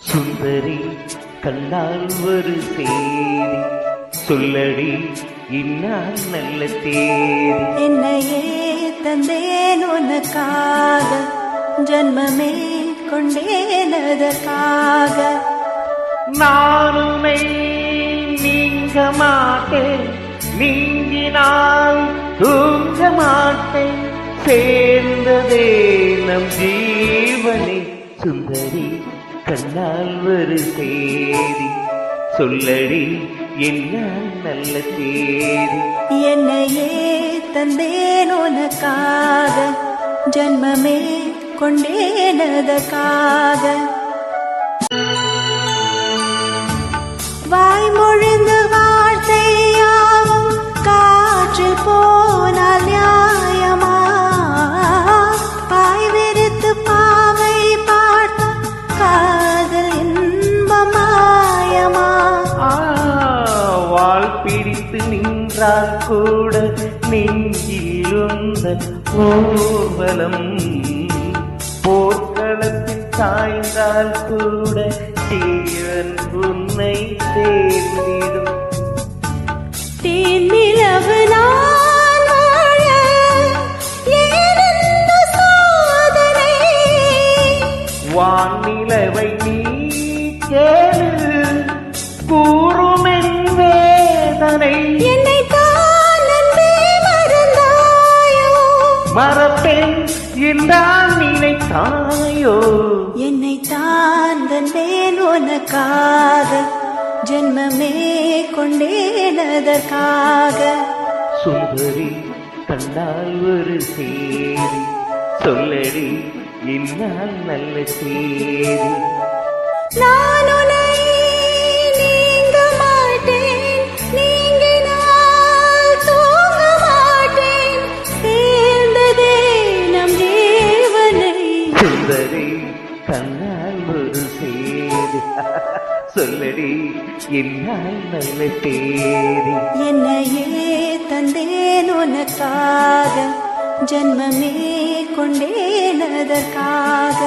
சுந்தரி கண்ணால் ஒரு தேடி சொல்லடி இந்நாள் நல்ல தேடி. என்னையே தந்தேன் உனக்காக, ஜன்மமே கொண்டேன் அதற்காக. நானுனை நீங்க மாட்டேன், நீங்கினால் தூங்க மாட்டேன், சேர்ந்ததே நம் ஜீவனே. சுந்தரி கண்ணால் ஒரு தேடி சொல்லடி என்ன நல்ல தேடி. என்னையே தந்தேன் உனக்காக, ஜன்மமே கொண்டேன் அதற்காக. வாய்மொழிந்து வார்த்தையாவும் காற்றில் போனால் நியாயமா? பாய் விரித்து பாவை பார்த்த காதல் இன்பமாயமா? வாள் பிடித்து நின்றால் கூட நெஞ்சில் உந்தன் ஊர்வலம், போர்க்களத்தில் சாய்ந்தால் கூட தீவன் உன்னை தேடிடும். தேனிலவு நான் வாழ ஏனெந்த சோதனை? வானிலவை நீ கேளு கூறுமென் வேதனை. என்னை தான் நன்பே மறந்தாயோ? மறப்பேன் என்றால் நினைத்தாயோ? என்னை தான் தந்தேன் உனக்காக, ஜென்மமே கொண்டேன் அதற்காக. சுந்தரி கண்ணால் ஒரு சேரி சொல்லடி இந்நாள் நல்ல சேரி. நான் உன்னை நீங்க மாட்டேன், நீங்கினால் தூங்க மாட்டேன், சேர்ந்ததே நம் ஜீவனை. சுந்தரி கண்ணால் ஒரு சேரி சொல்லடி இந்நாள் நல்ல தேரி. என்னையே தந்தேன் உனக்காக, ஜன்மமே கொண்டேன் அதற்காக.